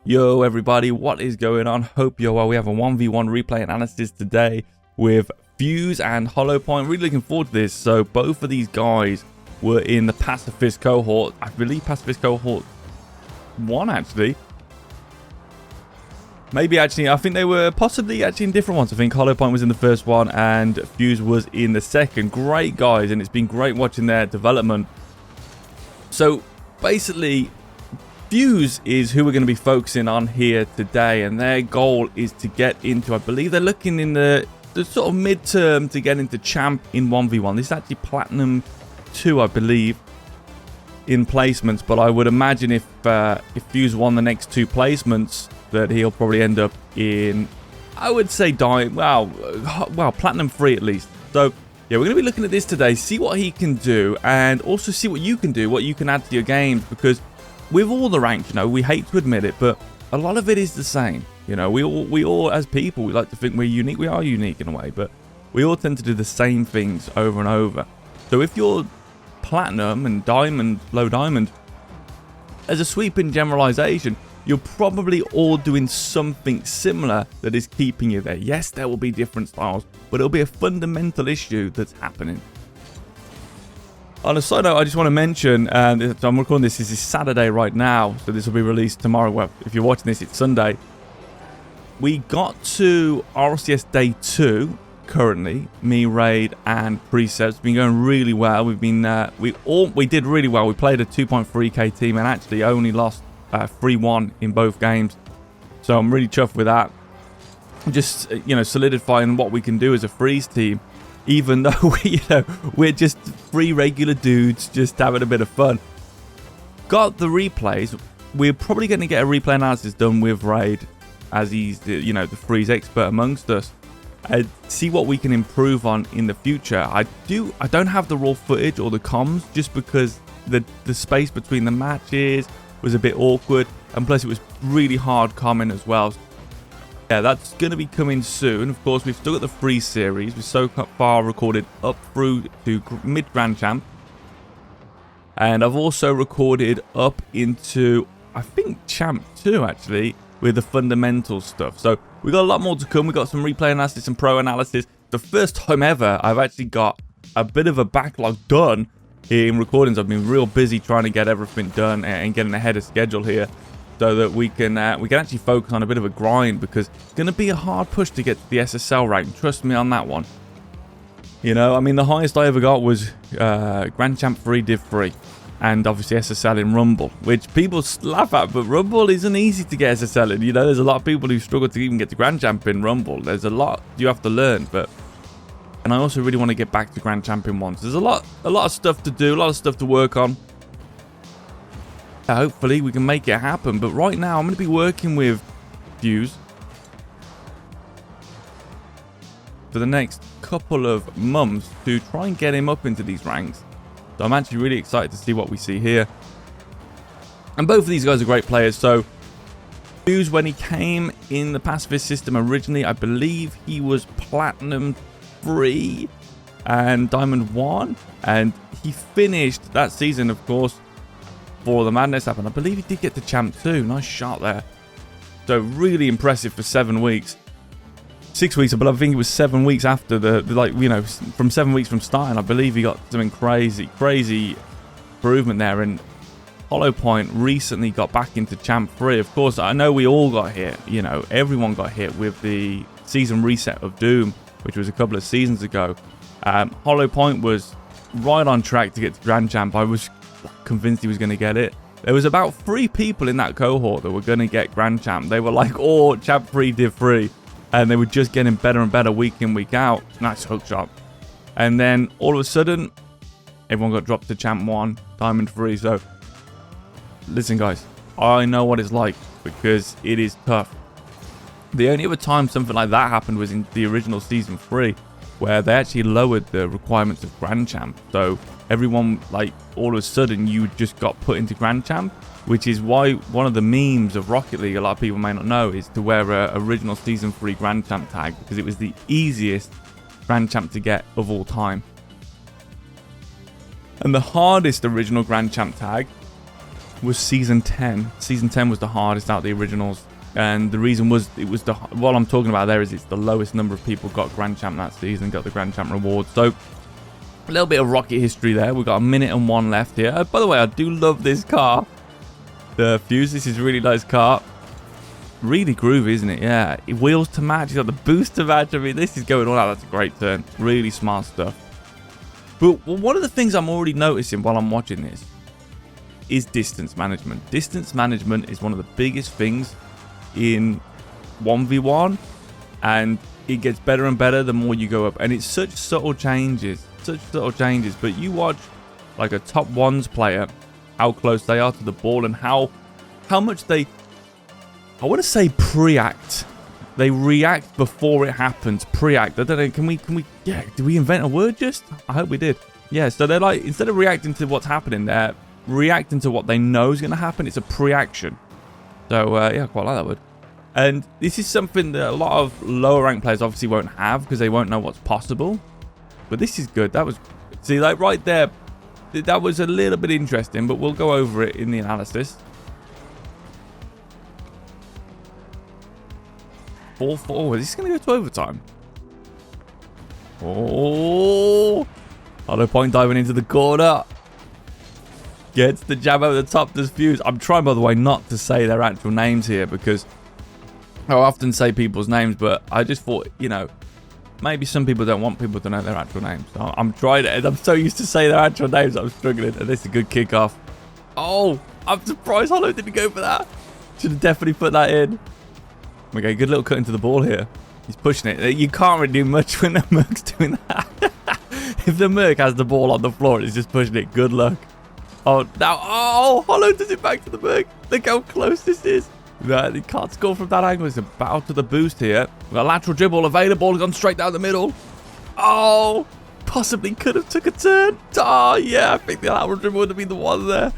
Yo everybody, what is going on? Hope you're well. We have a 1v1 replay analysis today with Fuse and HollowPoint. Really looking forward to this. So both of these guys were in the Pacifist cohort. I believe Pacifist cohort 1 actually. Maybe actually, I think they were possibly actually in different ones. I think HollowPoint was in the first one and Fuse was in the second. Great guys, and it's been great watching their development. So basically, Fuse is who we're going to be focusing on here today, and their goal is to get into, I believe they're looking in the sort of midterm to get into champ in 1v1. This is actually platinum 2, I believe, in placements, but I would imagine if Fuse won the next 2 placements that he'll probably end up in, I would say, platinum 3 at least. So yeah, we're going to be looking at this today, see what he can do, and also see what you can do, what you can add to your games, because with all the ranks, we hate to admit it, but a lot of it is the same. We all as people, we like to think we're unique. We are unique in a way, but we all tend to do the same things over and over. So if you're platinum and diamond, low diamond, as a sweeping generalization, you're probably all doing something similar that is keeping you there. Yes, there will be different styles, but it'll be a fundamental issue that's happening. On a side note, I just want to mention, I'm recording this is Saturday right now, so this will be released tomorrow. Well, if you're watching this, it's Sunday. We got to RCS Day 2 currently, me, Raid, and Precepts. It's been going really well. We've been, we did really well. We played a 2.3k team and actually only lost 3-1 in both games. So I'm really chuffed with that. Just, solidifying what we can do as a freeze team. Even though we're just 3 regular dudes just having a bit of fun. Got the replays. We're probably going to get a replay analysis done with Raid, as he's the freeze expert amongst us. See what we can improve on in the future. I don't have the raw footage or the comms just because the space between the matches was a bit awkward, and plus it was really hard comming as well. Yeah, that's going to be coming soon. Of course, we've still got the Freeze series. We've so far recorded up through to mid-Grand Champ. And I've also recorded up into, I think, Champ 2, actually, with the fundamental stuff. So we've got a lot more to come. We've got some replay analysis and pro analysis. The first time ever, I've actually got a bit of a backlog done in recordings. I've been real busy trying to get everything done and getting ahead of schedule here, so that we can actually focus on a bit of a grind, because it's going to be a hard push to get to the SSL rank. Trust me on that one. I mean, the highest I ever got was Grand Champ 3 Div 3, and obviously SSL in Rumble, which people laugh at, but Rumble isn't easy to get SSL in. There's a lot of people who struggle to even get to Grand Champ in Rumble. There's a lot you have to learn, and I also really want to get back to Grand Champion once. There's a lot of stuff to do, a lot of stuff to work on. Hopefully we can make it happen, but right now I'm going to be working with Fuse for the next couple of months to try and get him up into these ranks. So I'm actually really excited to see what we see here. And both of these guys are great players. So Fuse, when he came in the pacifist system originally, I believe he was platinum 3 and diamond 1, and he finished that season, of course, before the madness happened. I believe he did get to champ 2. Nice shot there. So really impressive for 7 weeks. 6 weeks, but I think it was 7 weeks after from 7 weeks from starting. I believe he got something crazy improvement there. And HollowPoint recently got back into champ 3. Of course, I know we all got hit. Everyone got hit with the season reset of Doom, which was a couple of seasons ago. HollowPoint was right on track to get to Grand Champ. I was convinced he was going to get it. There was about 3 people in that cohort that were going to get Grand Champ. They were like all Champ 3 Div 3, and they were just getting better and better week in, week out. Nice hook shot. And then all of a sudden, everyone got dropped to Champ 1, Diamond 3. So listen guys, I know what it's like, because it is tough. The only other time something like that happened was in the original Season 3, where they actually lowered the requirements of Grand Champ. So everyone, all of a sudden, you just got put into Grand Champ, which is why one of the memes of Rocket League, a lot of people may not know, is to wear a original Season 3 Grand Champ tag, because it was the easiest Grand Champ to get of all time. And the hardest original Grand Champ tag was Season 10. Season 10 was the hardest out of the originals. And the reason was, what I'm talking about there is it's the lowest number of people got Grand Champ that season, got the Grand Champ reward. So, a little bit of Rocket history there. We've got 1:01 left here. By the way, I do love this car. The Fuse, this is a really nice car. Really groovy, isn't it? Yeah. Wheels to match. You got the boost to match. I mean, this is going all out. That's a great turn. Really smart stuff. But one of the things I'm already noticing while I'm watching this is distance management. Distance management is one of the biggest things in 1v1, and it gets better and better the more you go up, and it's such subtle changes, but you watch like a top ones player, how close they are to the ball, and how much they, I want to say pre-act. They react before it happens. Pre-act. I don't know, can we yeah, did we invent a word just? I hope we did. Yeah, so they're like, instead of reacting to what's happening, they're reacting to what they know is going to happen. It's a pre-action. So, yeah, I quite like that word. And this is something that a lot of lower rank players obviously won't have because they won't know what's possible. But this is good. That was, see, like right there, that was a little bit interesting, but we'll go over it in the analysis. 4-4. Is this going to go to overtime? Oh, Hollow Point diving into the corner. Gets the jab over the top, does Fuse. I'm trying, by the way, not to say their actual names here because I often say people's names, but I just thought, you know, maybe some people don't want people to know their actual names. So I'm trying it, and I'm so used to saying their actual names, I'm struggling. And this is a good kickoff. Oh, I'm surprised Hollow didn't go for that. Should have definitely put that in. Okay, good little cut into the ball here. He's pushing it. You can't really do much when the Merc's doing that. If the Merc has the ball on the floor and it's just pushing it, good luck. Oh, now, oh, Hollow does it back to the Merc. Look how close this is. No, he can't score from that angle. It's a battle to the boost here. We've got a lateral dribble available. Gone straight down the middle. Oh, possibly could have took a turn. Oh, yeah, I think the lateral dribble would have been the one there.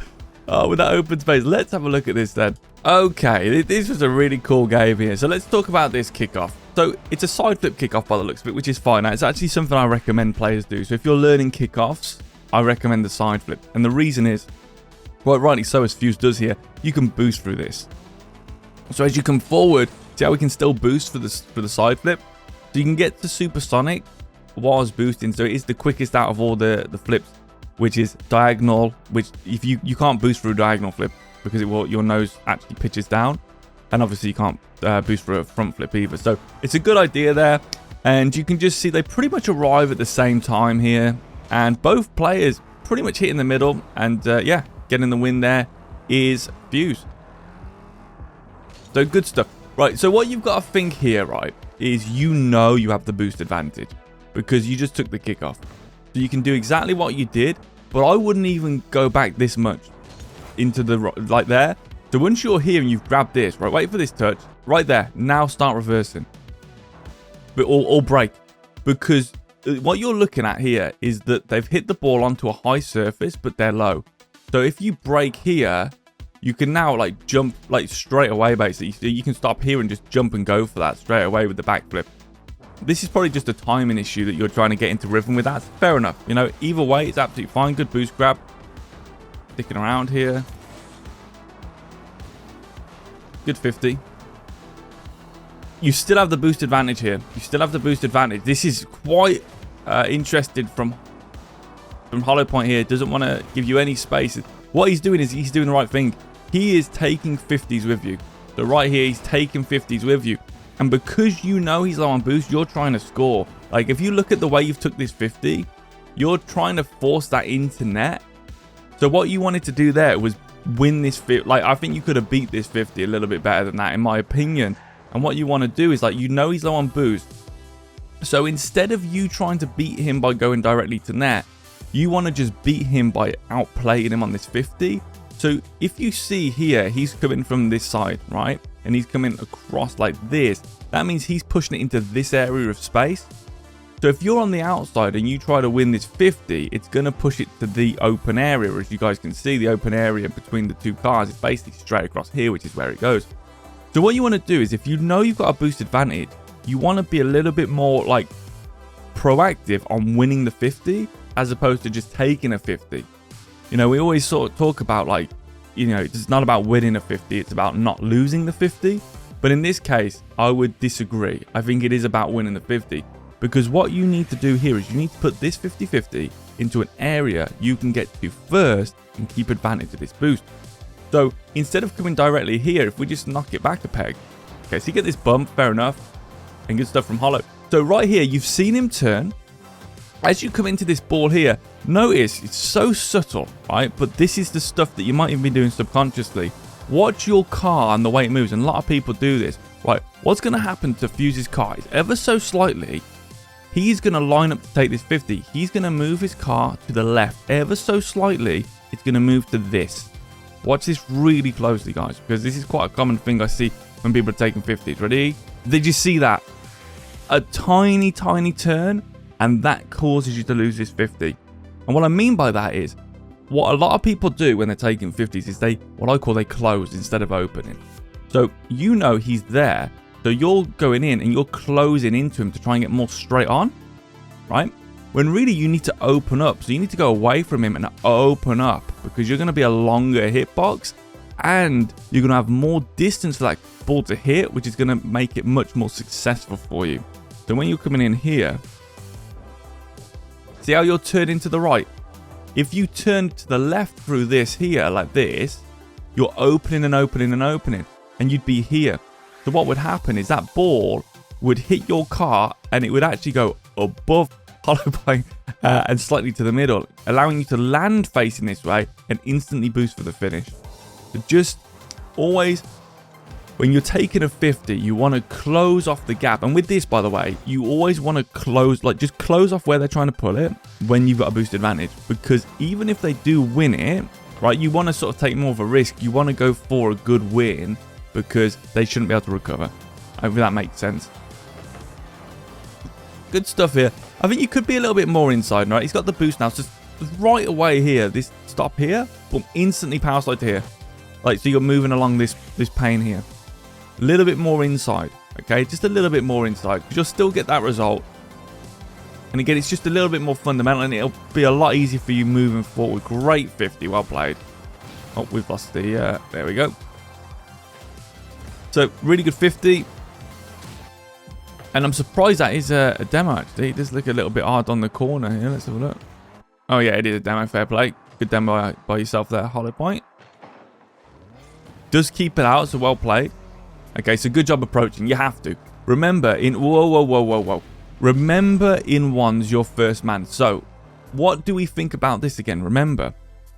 Oh, with that open space. Let's have a look at this then. Okay, this was a really cool game here. So let's talk about this kickoff. So it's a side flip kickoff by the looks of it, which is fine. Now, it's actually something I recommend players do. So if you're learning kickoffs, I recommend the side flip. And the reason is, well, rightly so, as Fuse does here, you can boost through this. So as you come forward, see how we can still boost for the side flip? So you can get to supersonic whilst boosting. So it is the quickest out of all the flips, which is diagonal, which if you can't boost through a diagonal flip because your nose actually pitches down. And obviously you can't boost for a front flip either. So it's a good idea there. And you can just see they pretty much arrive at the same time here. And both players pretty much hit in the middle. And yeah, getting the win there is Fuse. So good stuff. Right, so what you've got to think here, right, is you know you have the boost advantage because you just took the kickoff. So you can do exactly what you did, but I wouldn't even go back this much into the, like there. So once you're here and you've grabbed this, right, wait for this touch, right there, now start reversing. But or break. Because what you're looking at here is that they've hit the ball onto a high surface, but they're low. So if you break here, you can now like jump like straight away basically. So you can stop here and just jump and go for that straight away with the backflip. This is probably just a timing issue that you're trying to get into rhythm with. That's fair enough. You know, either way, it's absolutely fine. Good boost grab. Sticking around here. Good 50. You still have the boost advantage here. You still have the boost advantage. This is quite interesting from Hollow Point here. Doesn't want to give you any space. What he's doing is he's doing the right thing. He is taking 50s with you. So right here, he's taking 50s with you. And because you know he's low on boost, you're trying to score. Like, if you look at the way you've took this 50, you're trying to force that into net. So what you wanted to do there was win this 50. Like, I think you could have beat this 50 a little bit better than that, in my opinion. And what you want to do is, like, you know he's low on boost. So instead of you trying to beat him by going directly to net, you want to just beat him by outplaying him on this 50. So if you see here, he's coming from this side, right? And he's coming across like this. That means he's pushing it into this area of space. So if you're on the outside and you try to win this 50, it's going to push it to the open area. As you guys can see, the open area between the two cars is basically straight across here, which is where it goes. So what you want to do is, if you know you've got a boost advantage, you want to be a little bit more like proactive on winning the 50 as opposed to just taking a 50. You know, we always sort of talk about, like, it's not about winning a 50. It's about not losing the 50. But in this case, I would disagree. I think it is about winning the 50. Because what you need to do here is you need to put this 50-50 into an area you can get to first and keep advantage of this boost. So instead of coming directly here, if we just knock it back a peg. Okay, so you get this bump, fair enough. And good stuff from Hollow. So right here, you've seen him turn. As you come into this ball here, notice it's so subtle, right? But this is the stuff that you might even be doing subconsciously. Watch your car and the way it moves. And a lot of people do this, right? What's going to happen to Fuse's car is ever so slightly, he's going to line up to take this 50. He's going to move his car to the left. Ever so slightly, it's going to move to this. Watch this really closely, guys, because this is quite a common thing I see when people are taking 50s. Ready? Did you see that? A tiny, tiny turn, and that causes you to lose this 50. And what I mean by that is, what a lot of people do when they're taking 50s is they close instead of opening. So he's there. So you're going in and you're closing into him to try and get more straight on, right? When really you need to open up. So you need to go away from him and open up because you're going to be a longer hitbox and you're going to have more distance for that ball to hit, which is going to make it much more successful for you. So when you're coming in here, see how you're turning to the right? If you turn to the left through this here, like this, you're opening and opening and opening, and you'd be here. So what would happen is that ball would hit your car, and it would actually go above Hollow Point and slightly to the middle, allowing you to land facing this way and instantly boost for the finish. So just always, when you're taking a 50, you want to close off the gap. And with this, by the way, you always want to close, just close off where they're trying to pull it when you've got a boost advantage. Because even if they do win it, right, you want to sort of take more of a risk. You want to go for a good win because they shouldn't be able to recover. Hopefully that makes sense. Good stuff here. I think you could be a little bit more inside, right? He's got the boost now. So just right away here, this stop here, boom, instantly power slide to here. So you're moving along this pane here. A little bit more inside, okay? Just a little bit more inside because you'll still get that result. And again, it's just a little bit more fundamental and it'll be a lot easier for you moving forward. Great 50, well played. Oh, we've lost the, there we go. So, really good 50. And I'm surprised that is a demo, actually. It does look a little bit hard on the corner here. Let's have a look. Oh, yeah, it is a demo. Fair play. Good demo by yourself there, Hollow Point. Does keep it out, so well played. Okay, so good job approaching. You have to. Remember, whoa. Remember in one's your first man. So, what do we think about this again? Remember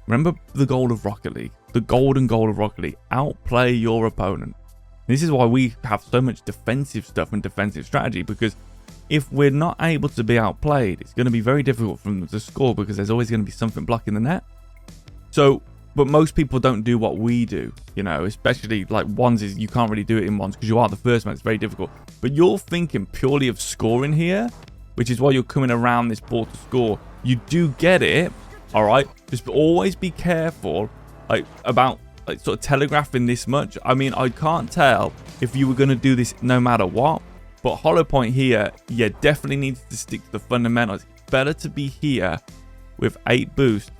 the goal of Rocket League. The golden goal of Rocket League. Outplay your opponent. This is why we have so much defensive stuff and defensive strategy, because if we're not able to be outplayed, it's going to be very difficult for them to score because there's always going to be something blocking the net. So, but most people don't do what we do, especially like ones is you can't really do it in ones because you are the first man. It's very difficult. But you're thinking purely of scoring here, which is why you're coming around this ball to score. You do get it, all right? Just always be careful about sort of telegraphing this much. I mean, I can't tell if you were going to do this no matter what, but Hollow Point here, yeah, definitely needs to stick to the fundamentals. It's better to be here with 8 boost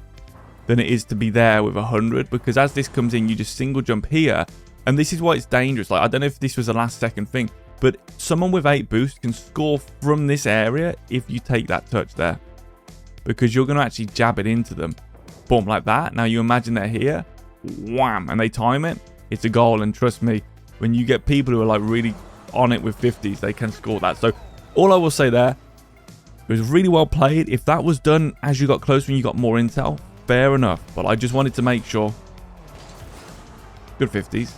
than it is to be there with 100, because as this comes in, you just single jump here, and this is why it's dangerous. I don't know if this was a last second thing, but someone with 8 boost can score from this area if you take that touch there, because you're going to actually jab it into them. Boom, like that. Now you imagine they're here, wham, and they time it, it's a goal. And trust me, when you get people who are really on it with 50s, they can score that. So all I will say there, it was really well played. If that was done as you got closer and you got more intel, fair enough, but I just wanted to make sure. Good 50s.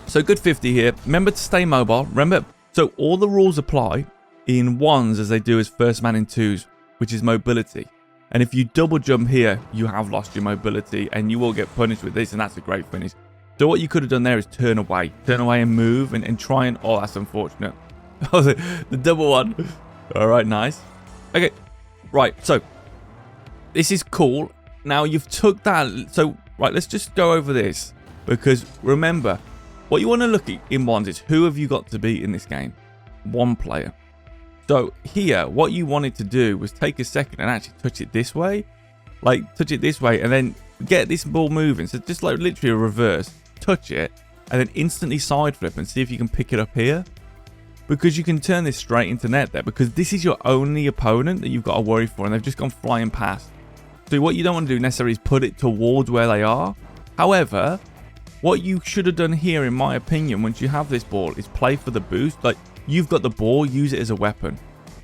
So good 50 here. Remember to stay mobile. Remember, so all the rules apply in ones as they do as first man in twos, which is mobility. And if you double jump here, you have lost your mobility and you will get punished with this, and that's a great finish. So what you could have done there is turn away and move and try and, oh, that's unfortunate. The double one. All right, nice. Okay, right, so this is cool. Now you've took that, so right, let's just go over this, because remember, what you want to look at in ones is who have you got to beat in this game? One player. So here, what you wanted to do was take a second and actually touch it this way like touch it this way and then get this ball moving. So just like literally a reverse, touch it and then instantly side flip and see if you can pick it up here. Because you can turn this straight into net there, because this is your only opponent that you've got to worry for, and they've just gone flying past. So what you don't want to do necessarily is put it towards where they are. However, what you should have done here, in my opinion, once you have this ball, is play for the boost. Like, you've got the ball, use it as a weapon.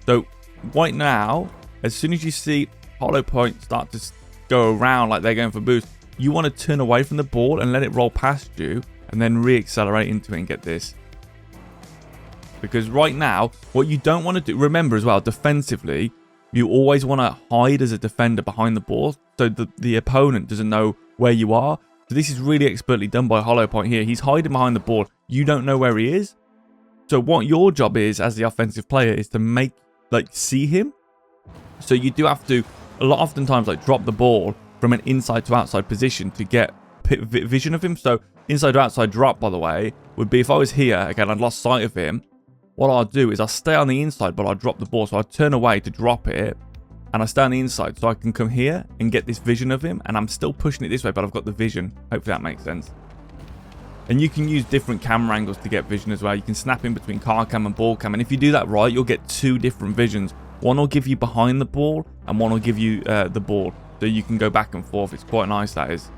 So right now, as soon as you see hollow point start to go around like they're going for boost, you want to turn away from the ball and let it roll past you, and then re-accelerate into it and get this. Because right now, what you don't want to do, remember as well, defensively, you always want to hide as a defender behind the ball so the opponent doesn't know where you are. So this is really expertly done by Hollow Point here. He's hiding behind the ball. You don't know where he is. So what your job is as the offensive player is to see him. So you do have to, oftentimes, like drop the ball from an inside to outside position to get vision of him. So inside to outside drop, by the way, would be if I was here, again, I'd lost sight of him. What I'll do is I'll stay on the inside, but I'll drop the ball. So I'll turn away to drop it, and I stay on the inside so I can come here and get this vision of him. And I'm still pushing it this way, but I've got the vision. Hopefully that makes sense. And you can use different camera angles to get vision as well. You can snap in between car cam and ball cam. And if you do that right, you'll get two different visions. One will give you behind the ball, and one will give you the ball. So you can go back and forth. It's quite nice, that is.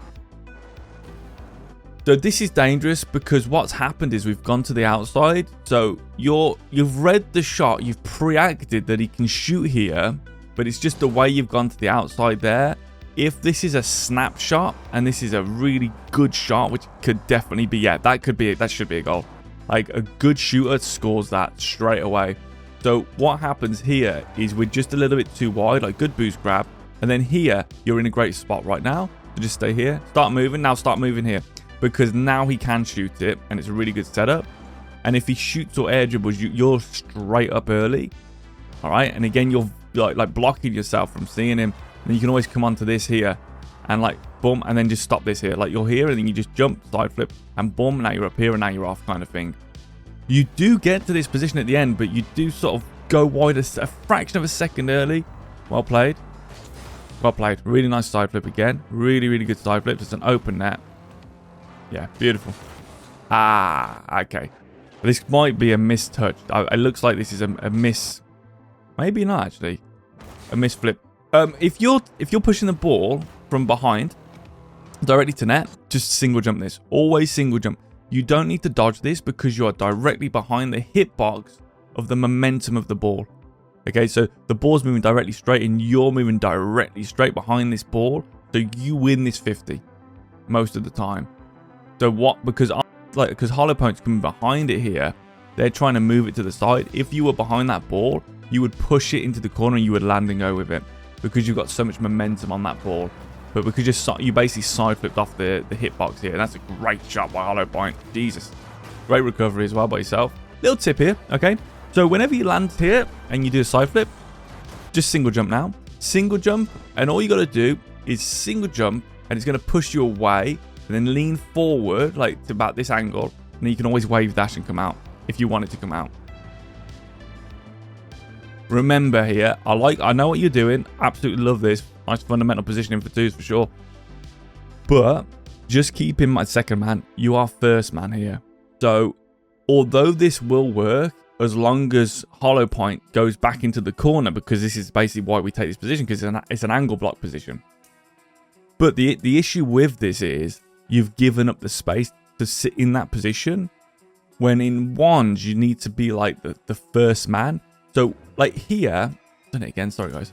So this is dangerous because what's happened is we've gone to the outside. So you've read the shot, you've pre-acted that he can shoot here, but it's just the way you've gone to the outside there. If this is a snapshot and this is a really good shot, which could definitely be, that should be a goal. Like a good shooter scores that straight away. So what happens here is we're just a little bit too wide, like good boost grab. And then here, you're in a great spot right now. So just stay here, start moving, now start moving here. Because now he can shoot it, and it's a really good setup. And if he shoots or air dribbles, you're straight up early. All right, and again, you're like blocking yourself from seeing him. And you can always come onto this here, and like boom, and then just stop this here. Like you're here, and then you just jump, side flip, and boom, now you're up here, and now you're off, kind of thing. You do get to this position at the end, but you do sort of go wide a fraction of a second early. Well played. Well played. Really nice side flip again. Really, really good side flip. It's an open net. Yeah, beautiful. Okay. This might be a missed touch. It looks like this is a miss. Maybe not actually. A miss flip. If you're pushing the ball from behind directly to net, just single jump this. Always single jump. You don't need to dodge this because you are directly behind the hitbox of the momentum of the ball. Okay, so the ball's moving directly straight and you're moving directly straight behind this ball. So you win this 50 most of the time. So what? Because Hollow Point's coming behind it here, they're trying to move it to the side. If you were behind that ball, you would push it into the corner and you would land and go with it because you've got so much momentum on that ball. But because you basically side flipped off the hitbox here, and that's a great shot by Hollow Point. Jesus, great recovery as well by yourself. Little tip here, okay? So whenever you land here and you do a side flip, just single jump now. Single jump, and all you got to do is single jump, and it's going to push you away. And then lean forward, like to about this angle. And then you can always wave dash and come out if you want it to come out. Remember here, I know what you're doing. Absolutely love this. Nice fundamental positioning for twos for sure. But just keep in mind, second man, you are first man here. So although this will work, as long as Hollow Point goes back into the corner, because this is basically why we take this position, because it's an angle block position. But the issue with this is, you've given up the space to sit in that position when in ones you need to be like the first man. So like here, done it again, sorry guys.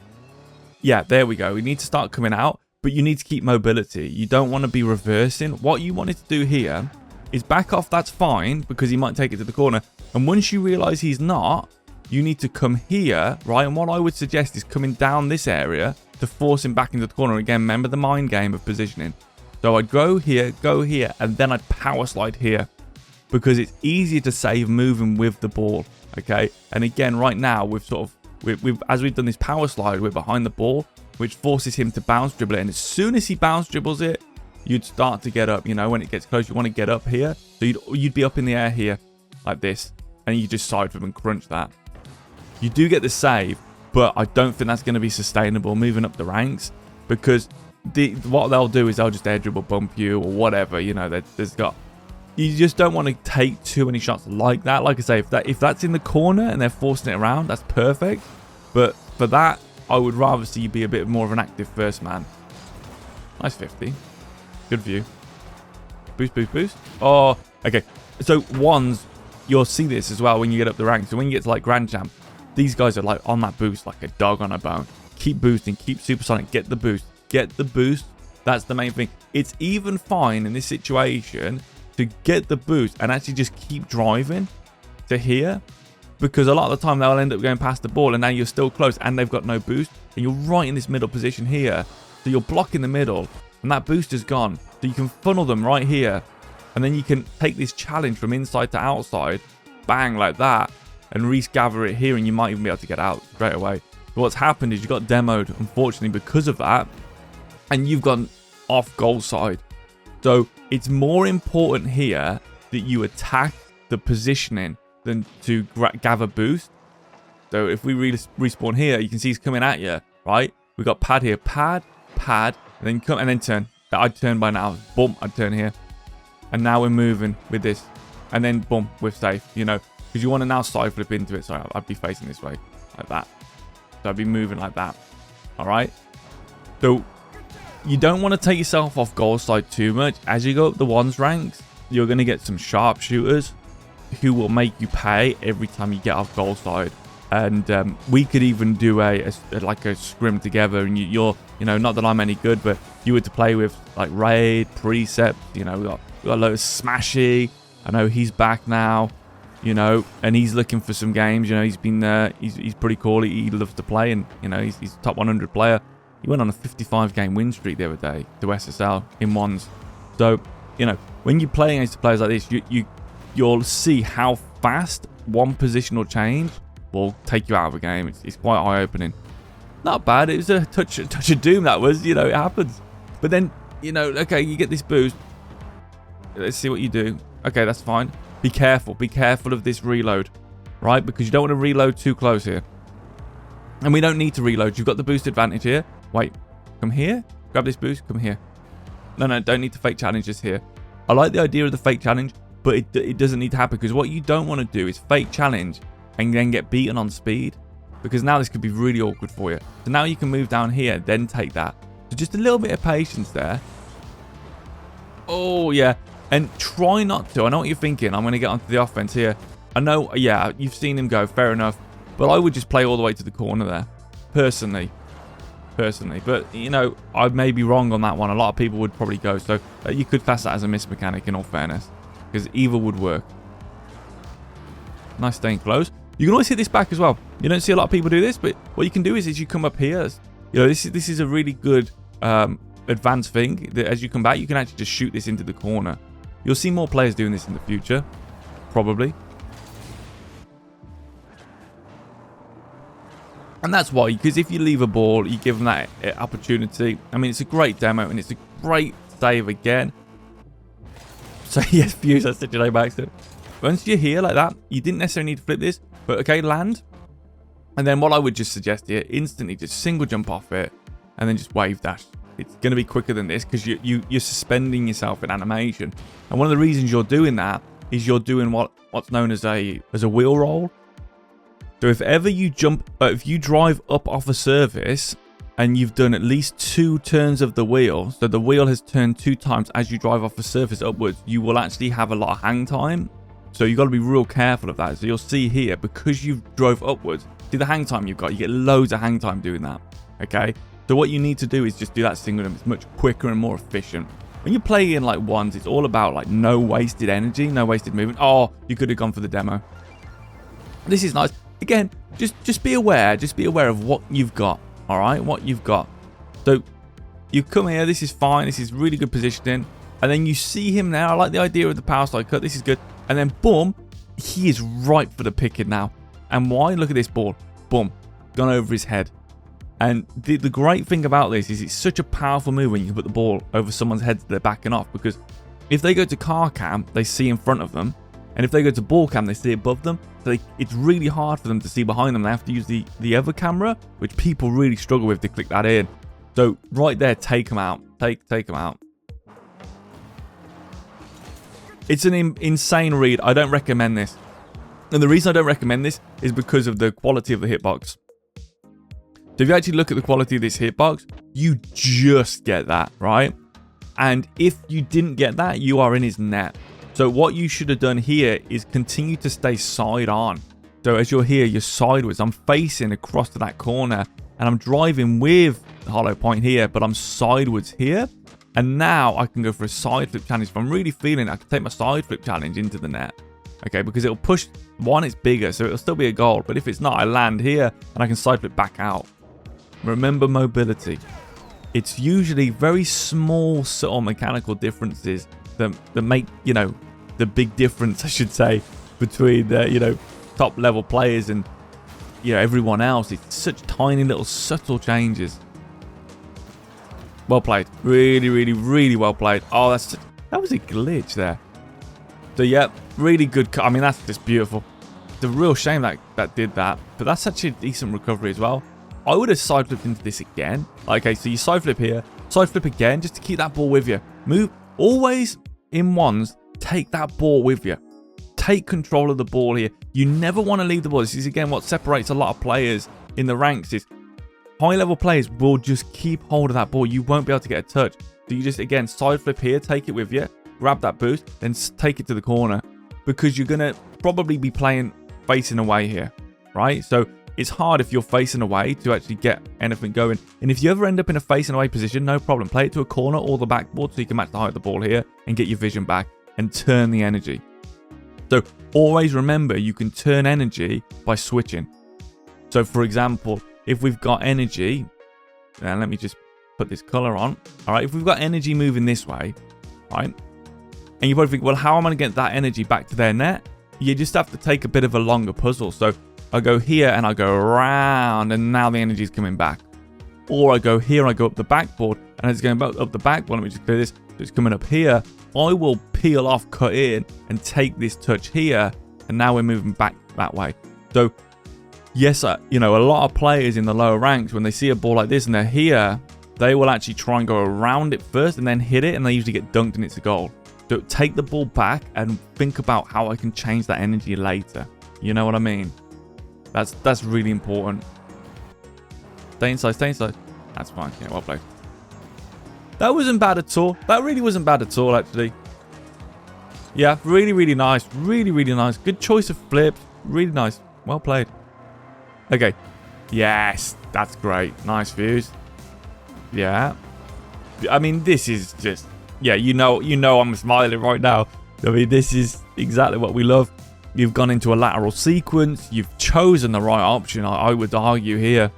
Yeah, there we go. We need to start coming out, but you need to keep mobility. You don't want to be reversing. What you wanted to do here is back off, that's fine, because he might take it to the corner. And once you realize he's not, you need to come here, right? And what I would suggest is coming down this area to force him back into the corner. Again, remember the mind game of positioning. So I'd go here, and then I'd power slide here because it's easier to save moving with the ball, okay? And again, right now, as we've done this power slide, we're behind the ball, which forces him to bounce dribble it. And as soon as he bounce dribbles it, you'd start to get up, you know, when it gets close, you want to get up here. So you'd be up in the air here like this, and you just side flip and crunch that. You do get the save, but I don't think that's going to be sustainable moving up the ranks. because what they'll do is they'll just air dribble bump you or whatever. You know, you just don't want to take too many shots like that. Like I say, if that's in the corner and they're forcing it around, that's perfect. But for that, I would rather see you be a bit more of an active first man. Nice 50. Good view. Boost, boost, boost. Oh, okay. So ones, you'll see this as well when you get up the ranks. So when you get to like Grand Champ, these guys are like on that boost like a dog on a bone. Keep boosting, keep supersonic, get the boost. Get the boost. That's the main thing. It's even fine in this situation to get the boost and actually just keep driving to here, because a lot of the time they'll end up going past the ball and now you're still close and they've got no boost and you're right in this middle position here. So you're blocking the middle and that boost is gone. So you can funnel them right here and then you can take this challenge from inside to outside, bang, like that, and re-gather it here and you might even be able to get out straight away. But what's happened is you got demoed, unfortunately, because of that, and you've gone off goal side. So it's more important here that you attack the positioning than to gather boost. So if we respawn here, you can see he's coming at you, right? We got pad here, pad, and then come and then turn. I'd turn by now. Boom, I'd turn here. And now we're moving with this. And then boom, we're safe, you know, because you want to now side flip into it. So I'd be facing this way like that. So I'd be moving like that. All right. So you don't want to take yourself off goal side too much. As you go up the ones ranks, you're going to get some sharpshooters who will make you pay every time you get off goal side. And we could even do a scrim together. And you're, you know, not that I'm any good, but you were to play with like Raid, Precept. You know, we got a load of Smashy. I know he's back now. You know, and he's looking for some games. You know, he's been he's pretty cool. He loves to play, and you know, he's a top 100 player. He went on a 55-game win streak the other day to SSL in ones. So, you know, when you're playing against players like this, you'll see how fast one positional change will take you out of a game. It's quite eye-opening. Not bad. It was a touch of doom, that was. You know, it happens. But then, you know, okay, you get this boost. Let's see what you do. Okay, that's fine. Be careful. Be careful of this reload, right? Because you don't want to reload too close here. And we don't need to reload. You've got the boost advantage here. Wait, come here. Grab this boost. Come here. No, don't need to fake challenges here. I like the idea of the fake challenge, but it doesn't need to happen, because what you don't want to do is fake challenge and then get beaten on speed, because now this could be really awkward for you. So now you can move down here, then take that. So just a little bit of patience there. Oh, yeah. And try not to. I know what you're thinking. I'm going to get onto the offense here. I know, yeah, you've seen him go. Fair enough. But I would just play all the way to the corner there. Personally. But, you know, I may be wrong on that one. A lot of people would probably go. So you could class that as a miss mechanic, in all fairness, because either would work. Nice staying close. You can always hit this back as well. You don't see a lot of people do this, but what you can do is you come up here. You know, this is a really good advanced thing. That as you come back, you can actually just shoot this into the corner. You'll see more players doing this in the future, probably. And that's why, because if you leave a ball, you give them that opportunity. I mean, it's a great demo, and it's a great save again. So, yes, Fuse, that's such a name accident. Once you're here like that, you didn't necessarily need to flip this, but okay, land. And then what I would just suggest here, instantly just single jump off it, and then just wave dash. It's going to be quicker than this, because you're suspending yourself in animation. And one of the reasons you're doing that is you're doing what's known as a wheel roll. So if ever you if you drive up off a surface and you've done at least 2 turns of the wheel, so the wheel has turned 2 times as you drive off a surface upwards, you will actually have a lot of hang time. So you've got to be real careful of that. So you'll see here, because you've drove upwards, see the hang time you've got, you get loads of hang time doing that. Okay, so what you need to do is just do that single jump. It's much quicker and more efficient. When you play in like ones, it's all about like no wasted energy, no wasted movement. Oh, you could have gone for the demo. This is nice. Again, just be aware. Just be aware of what you've got. All right, what you've got. So you come here. This is fine. This is really good positioning. And then you see him now. I like the idea of the power slide cut. This is good. And then boom, he is ripe for the picking now. And why? Look at this ball. Boom, gone over his head. And the great thing about this is it's such a powerful move when you can put the ball over someone's head that they're backing off. Because if they go to car cam, they see in front of them. And if they go to ball cam, they see above them. So it's really hard for them to see behind them. They have to use the other camera, which people really struggle with to click that in. So right there, take him out. Take him out. It's an insane read. I don't recommend this. And the reason I don't recommend this is because of the quality of the hitbox. So if you actually look at the quality of this hitbox, you just get that, right? And if you didn't get that, you are in his net. So what you should have done here is continue to stay side on. So as you're here, you're sideways. I'm facing across to that corner and I'm driving with the hollow point here, but I'm sideways here. And now I can go for a side flip challenge. If I'm really feeling it, I can take my side flip challenge into the net. Okay, because it'll push, one, it's bigger, so it'll still be a goal. But if it's not, I land here and I can side flip back out. Remember mobility. It's usually very small, subtle mechanical differences that make, you know, the big difference, I should say, between the, you know, top level players and, you know, everyone else. It's such tiny little subtle changes. Well played. Really, really, really well played. Oh, that was a glitch there. So yeah, really good. I mean, that's just beautiful. It's a real shame that did that, but that's such a decent recovery as well. I would have side flipped into this again. Okay, so you side flip here, side flip again, just to keep that ball with you. Move always in ones. Take that ball with you. Take control of the ball here. You never want to leave the ball. This is again what separates a lot of players in the ranks. Is high level players will just keep hold of that ball. You won't be able to get a touch. So you just again side flip here, take it with you. Grab that boost, then take it to the corner, because you're going to probably be playing facing away here, right? So it's hard if you're facing away to actually get anything going. And if you ever end up in a facing away position, no problem. Play it to a corner or the backboard so you can match the height of the ball here and get your vision back and turn the energy. So always remember, you can turn energy by switching. So for example, if we've got energy, now let me just put this color on. All right, if we've got energy moving this way, right? And you probably think, well, how am I going to get that energy back to their net? You just have to take a bit of a longer puzzle. So I go here and I go around, and now the energy is coming back. Or I go here and I go up the backboard, and it's going up the backboard. Let me just clear this. So it's coming up here. I will peel off, cut in, and take this touch here, and now we're moving back that way. So yes, you know, a lot of players in the lower ranks, when they see a ball like this and they're here, they will actually try and go around it first and then hit it, and they usually get dunked and it's a goal. So take the ball back and think about how I can change that energy later. You know what I mean? That's really important. Stay inside, stay inside. That's fine. Yeah, well played. That wasn't bad at all. That really wasn't bad at all, actually. Yeah, really, really nice. Really, really nice. Good choice of flips. Really nice. Well played. Okay. Yes, that's great. Nice views. Yeah. I mean, this is just... Yeah, you know I'm smiling right now. I mean, this is exactly what we love. You've gone into a lateral sequence. You've chosen the right option, I would argue here,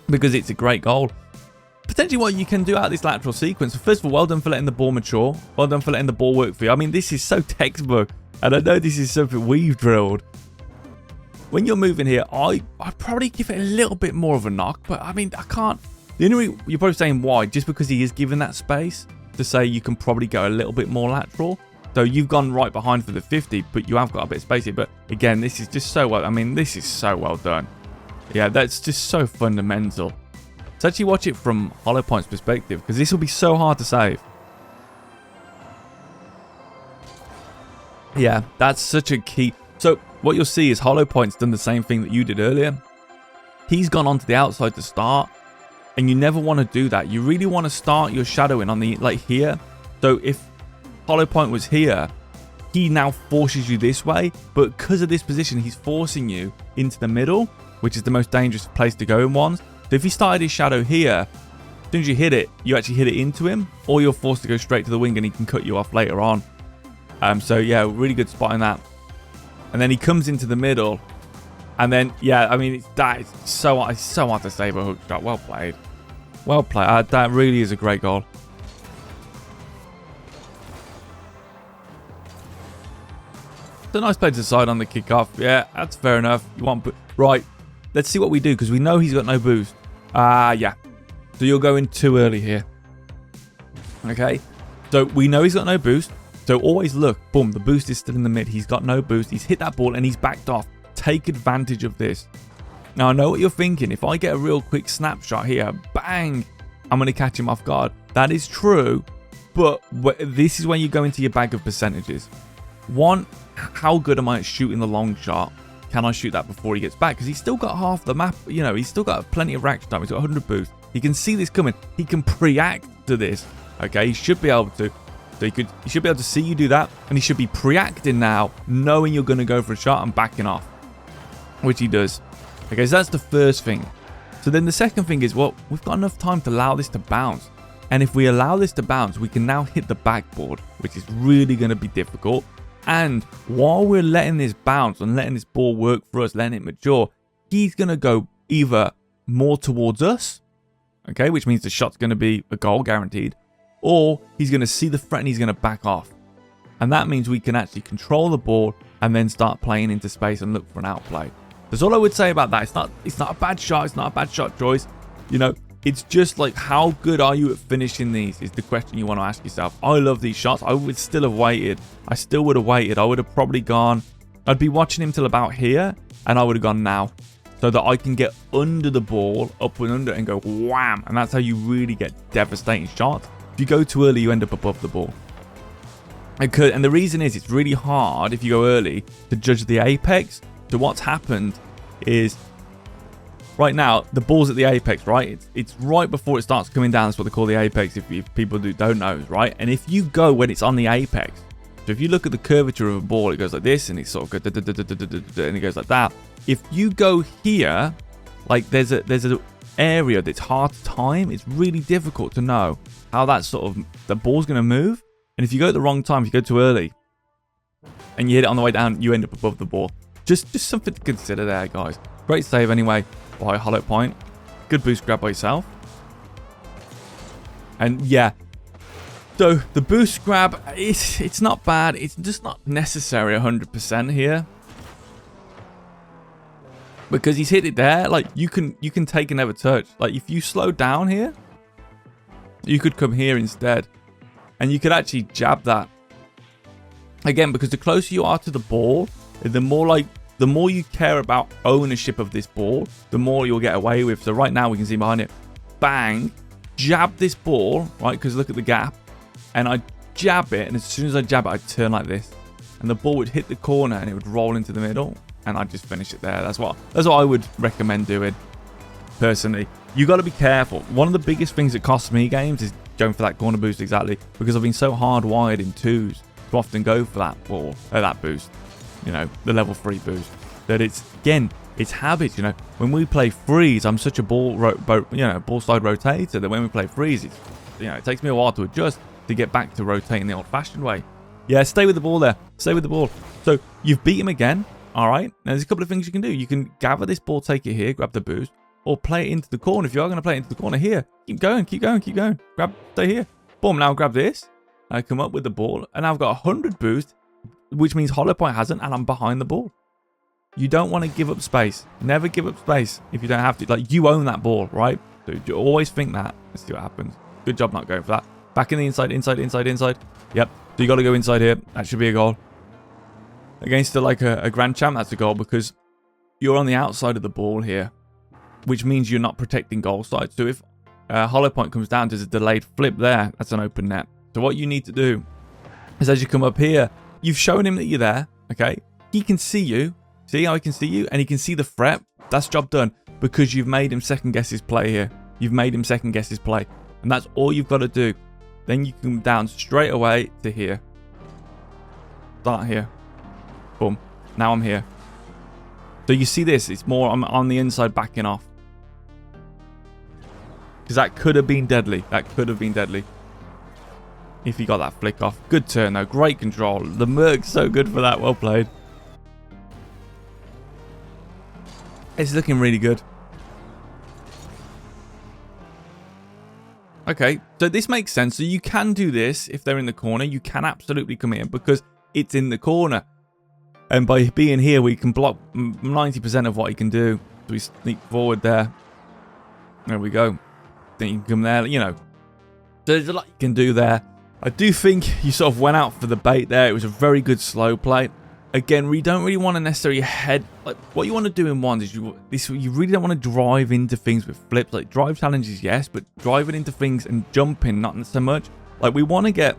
because it's a great goal. Potentially what you can do out of this lateral sequence. First of all, well done for letting the ball mature. Well done for letting the ball work for you. I mean, this is so textbook, and I know this is something we've drilled. When you're moving here, I'd probably give it a little bit more of a knock, but I mean, I can't. The only reason, you're probably saying why, just because he is given that space to say you can probably go a little bit more lateral. So you've gone right behind for the 50, but you have got a bit of space here. But again, this is just so well. I mean, this is so well done. Yeah, that's just so fundamental. So actually watch it from Hollow Point's perspective, because this will be so hard to save. Yeah, that's such a key. So what you'll see is Hollow Point's done the same thing that you did earlier. He's gone onto the outside to start. And you never want to do that. You really want to start your shadowing on the, like here. So if Hollow Point was here, he now forces you this way. But because of this position, he's forcing you into the middle, which is the most dangerous place to go in ones. So if he started his shadow here, as soon as you hit it, you actually hit it into him, or you're forced to go straight to the wing and he can cut you off later on. So yeah, really good spot in that. And then he comes into the middle. And then, yeah, I mean, it's so hard to save a hook shot. Well played. Well played. That really is a great goal. It's a nice play to the side on the kickoff. Yeah, that's fair enough. You want, right, let's see what we do, because we know he's got no boost. Yeah. So you're going too early here. Okay. So we know he's got no boost. So always look. Boom. The boost is still in the mid. He's got no boost. He's hit that ball and he's backed off. Take advantage of this. Now, I know what you're thinking. If I get a real quick snapshot here, bang, I'm going to catch him off guard. That is true, but this is when you go into your bag of percentages. One, how good am I at shooting the long shot? Can I shoot that before he gets back? Because he's still got half the map. You know, he's still got plenty of reaction time. He's got 100 boost. He can see this coming. He can pre-act to this. Okay, he should be able to. So he should be able to see you do that, and he should be pre-acting now, knowing you're going to go for a shot and backing off, which he does. Okay, so that's the first thing. So then the second thing is, well, we've got enough time to allow this to bounce. And if we allow this to bounce, we can now hit the backboard, which is really going to be difficult. And while we're letting this bounce and letting this ball work for us, letting it mature, he's going to go either more towards us, okay, which means the shot's going to be a goal guaranteed, or he's going to see the threat and he's going to back off. And that means we can actually control the ball and then start playing into space and look for an outplay. That's all I would say about that. It's not a bad shot. It's not a bad shot choice. You know, it's just like, how good are you at finishing these is the question you want to ask yourself. I love these shots. I would still have waited. I still would have waited. I would have probably gone. I'd be watching him till about here, and I would have gone now, so that I can get under the ball, up and under, and go wham. And that's how you really get devastating shots. If you go too early, you end up above the ball. And the reason is, it's really hard if you go early to judge the apex. So what's happened is, right now, the ball's at the apex, right? It's right before it starts coming down. That's what they call the apex, if people don't know, right? And if you go when it's on the apex, so if you look at the curvature of a ball, it goes like this, and it sort of goes, and it goes like that. If you go here, like there's an area that's hard to time. It's really difficult to know how that sort of, the ball's going to move. And if you go at the wrong time, if you go too early, and you hit it on the way down, you end up above the ball. Just something to consider there, guys. Great save anyway by Hollow Point. Good boost grab by yourself. And yeah, so the boost grab, it's not bad. It's just not necessary 100% here, because he's hit it there. Like you can take and never touch. Like if you slow down here, you could come here instead, and you could actually jab that again, because the closer you are to the ball, the more you care about ownership of this ball, the more you'll get away with. So right now we can see behind it, bang, jab this ball, right? Because look at the gap, and I jab it, and as soon as I jab it, I turn like this, and the ball would hit the corner and it would roll into the middle, and I'd just finish it there. That's what I would recommend doing personally. You got to be careful. One of the biggest things that costs me games is going for that corner boost, exactly, because I've been so hardwired in twos to often go for that ball, that boost. You know, the level 3 boost. That it's habit. You know, when we play freeze, I'm such a ball side rotator that when we play freeze, it takes me a while to adjust to get back to rotating the old-fashioned way. Yeah, stay with the ball there. Stay with the ball. So you've beat him again. All right. Now there's a couple of things you can do. You can gather this ball, take it here, grab the boost, or play it into the corner. If you are going to play it into the corner here, keep going. Stay here. Boom. Now grab this. I come up with the ball, and I've got 100 boost, which means Hollow Point hasn't, and I'm behind the ball. You don't want to give up space. Never give up space if you don't have to. Like, you own that ball, right? So you always think that. Let's see what happens. Good job not going for that. Back in the inside. Yep. So you got to go inside here. That should be a goal. Against a Grand Champ, that's a goal, because you're on the outside of the ball here, which means you're not protecting goal side. So if Hollow Point comes down, there's a delayed flip there. That's an open net. So what you need to do is, as you come up here, you've shown him that you're there, okay? He can see you. See how he can see you? And he can see the threat. That's job done, because you've made him second guess his play here. You've made him second guess his play. And that's all you've got to do. Then you come down straight away to here. Start here. Boom. Now I'm here. So you see this? It's more, I'm on the inside backing off. Because that could have been deadly. If he got that flick off. Good turn though. Great control. The Merc's so good for that. Well played. It's looking really good. Okay. So this makes sense. So you can do this if they're in the corner. You can absolutely come in because it's in the corner. And by being here, we can block 90% of what he can do. So we sneak forward there. There we go. Then you can come there. You know. There's a lot you can do there. I do think you sort of went out for the bait there. It was a very good slow play. again, we don't really want to necessarily head, like what you want to do in ones is you really don't want to drive into things with flips. Like drive challenges, yes, but driving into things and jumping, not so much. Like we want to get,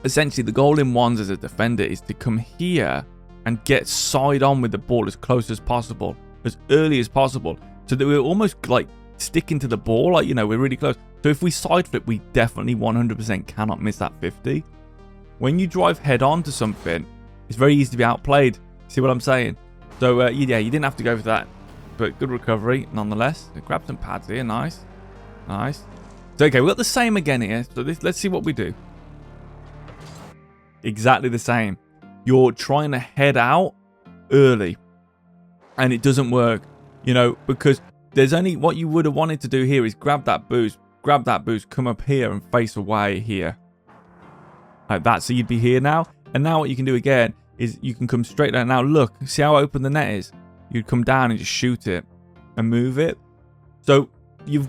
essentially the goal in ones as a defender is to come here and get side on with the ball as close as possible, as early as possible, so that we're almost like sticking to the ball, like, you know, we're really close. So if we side flip, we definitely 100% cannot miss that 50. When you drive head on to something, it's very easy to be outplayed. See what I'm saying? So yeah, you didn't have to go for that, but good recovery nonetheless. Grab some pads here, nice. So okay, we've got the same again here. So let's see what we do. Exactly the same. You're trying to head out early, and it doesn't work, you know, because there's only, what you would have wanted to do here is grab that boost, come up here and face away here. Like that, so you'd be here now. And now what you can do again is you can come straight down. Now look, see how open the net is? You'd come down and just shoot it and move it. So you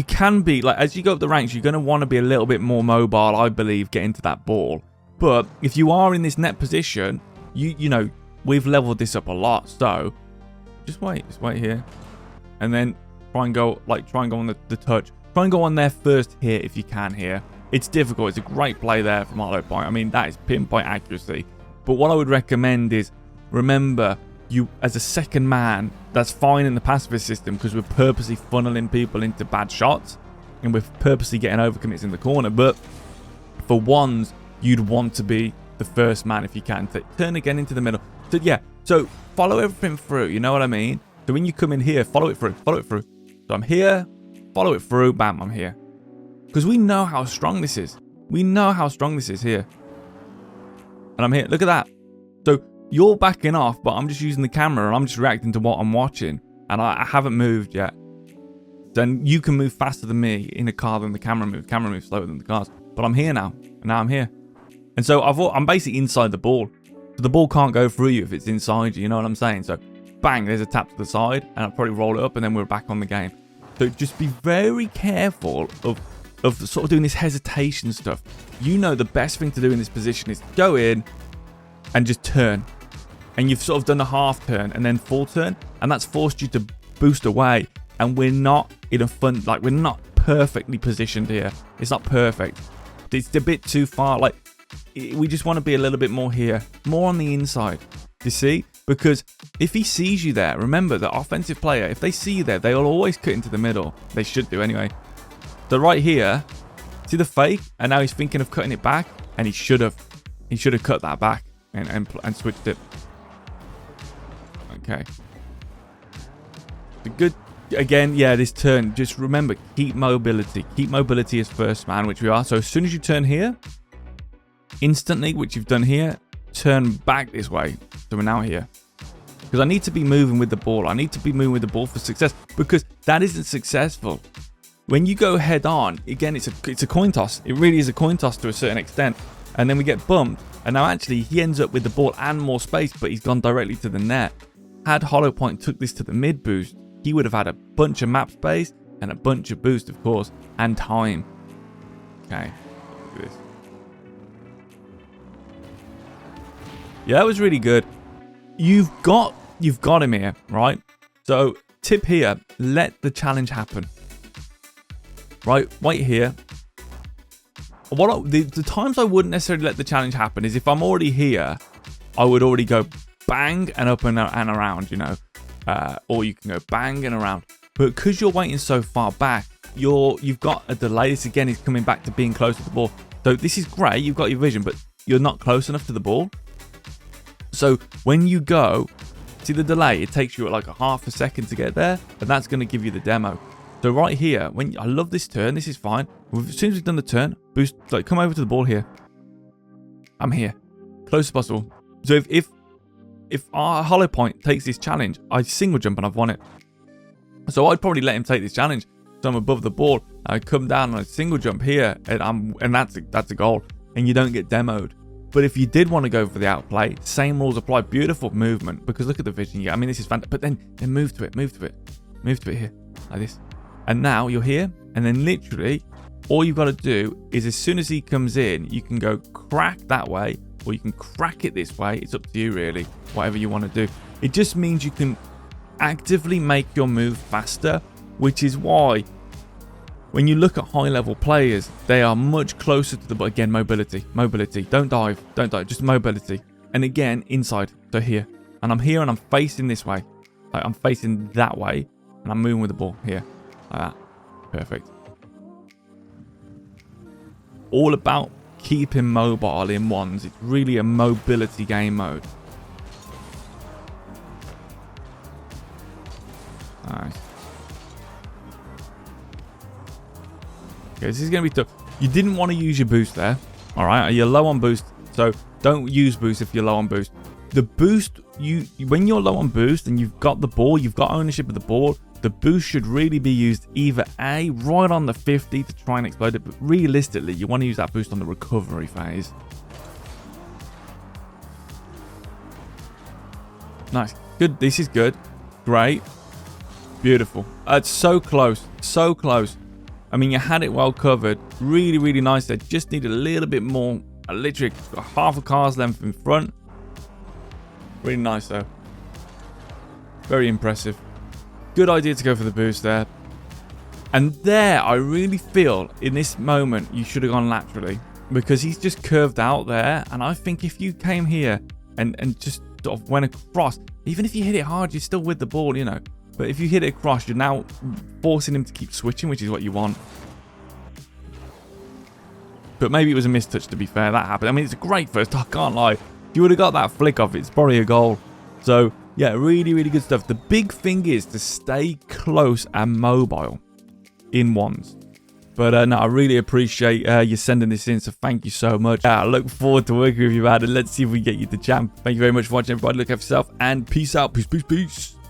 can be, like, as you go up the ranks, you're going to want to be a little bit more mobile, I believe, get into that ball. But if you are in this net position, you know, we've leveled this up a lot. So just wait here. And then try and go on the touch. Try and go on there first here if you can here. It's difficult. It's a great play there from hollow point. I mean, that is pinpoint accuracy. But what I would recommend is, remember, you as a second man, that's fine in the pacifist system because we're purposely funneling people into bad shots and we're purposely getting overcommits in the corner. But for ones, you'd want to be the first man if you can. Turn again into the middle. So yeah, so follow everything through. You know what I mean? So when you come in here, follow it through. So I'm here, follow it through, bam, I'm here. Because we know how strong this is. We know how strong this is here. And I'm here. Look at that. So you're backing off, but I'm just using the camera and I'm just reacting to what I'm watching. And I haven't moved yet. Then you can move faster than me in a car than the camera moves. Camera moves slower than the cars. But I'm here now. And now I'm here. And so I'm basically inside the ball. So the ball can't go through you if it's inside you. You know what I'm saying? So bang, there's a tap to the side. And I'll probably roll it up and then we're back on the game. So just be very careful of sort of doing this hesitation stuff. You know the best thing to do in this position is go in and just turn. And you've sort of done a half turn and then full turn. And that's forced you to boost away. And we're not in a fun, like, we're not perfectly positioned here. It's not perfect. It's a bit too far. Like, we just want to be a little bit more here. More on the inside. You see? Because if he sees you there, remember, the offensive player, if they see you there, they'll always cut into the middle. They should do anyway. So right here, see the fake? And now he's thinking of cutting it back. And he should have cut that back and switched it. Okay. The good, again, yeah, this turn. Just remember, keep mobility. Keep mobility as first man, which we are. So as soon as you turn here, instantly, which you've done here, turn back this way. So we're now here. Because I need to be moving with the ball. I need to be moving with the ball for success. Because that isn't successful. When you go head on, again, it's a coin toss. It really is a coin toss to a certain extent. And then we get bumped. And now actually he ends up with the ball and more space, but he's gone directly to the net. Had Hollow Point took this to the mid boost, he would have had a bunch of map space and a bunch of boost, of course, and time. Okay, look at this. Yeah, that was really good. You've got him here, right? So tip here, let the challenge happen. Right, wait here. The times I wouldn't necessarily let the challenge happen is if I'm already here, I would already go bang and up and around, you know. Or you can go bang and around. But because you're waiting so far back, you've got a delay. This again is coming back to being close to the ball. So this is great, you've got your vision, but you're not close enough to the ball. So when you go, see the delay, it takes you like a half a second to get there, and that's going to give you the demo. So right here, I love this turn, this is fine. As soon as we've done the turn, boost, like come over to the ball here. I'm here, close as possible. So if our Hollow Point takes this challenge, I single jump and I've won it. So I'd probably let him take this challenge. So I'm above the ball, I come down on a single jump here, and that's a goal. And you don't get demoed. But if you did want to go for the outplay, same rules apply. Beautiful movement, because look at the vision. Yeah, I mean, this is fantastic. But then move to it here, like this. And now you're here, and then literally all you've got to do is as soon as he comes in, you can go crack that way, or you can crack it this way. It's up to you really, whatever you want to do. It just means you can actively make your move faster, which is why when you look at high level players, they are much closer to the, again, mobility, don't dive, just mobility. And again, inside, so here, and I'm here and I'm facing this way, like I'm facing that way, and I'm moving with the ball here, like that, perfect. All about keeping mobile in ones. It's really a mobility game mode. Nice. Okay, this is going to be tough. You didn't want to use your boost there. Alright, you're low on boost, so don't use boost if you're low on boost. The boost, when you're low on boost and you've got the ball, you've got ownership of the ball, the boost should really be used either A, right on the 50 to try and explode it, but realistically, you want to use that boost on the recovery phase. Nice. Good. This is good. Great. Beautiful. It's so close. So close. I mean, you had it well covered. Really, really nice there. Just need a little bit more. Literally half a car's length in front. Really nice though. Very impressive. Good idea to go for the boost there. And there, I really feel in this moment you should have gone laterally, because he's just curved out there. And I think if you came here and just sort of went across, even if you hit it hard, you're still with the ball, you know. But if you hit it across, you're now forcing him to keep switching, which is what you want. But maybe it was a mistouch, to be fair. That happened. I mean, it's a great first. I can't lie. If you would have got that flick off, it's probably a goal. So, yeah, really, really good stuff. The big thing is to stay close and mobile in ones. But no, I really appreciate you sending this in, so thank you so much. I look forward to working with you, man, and let's see if we get you the champ. Thank you very much for watching, everybody. Look after yourself, and peace out. Peace, peace, peace.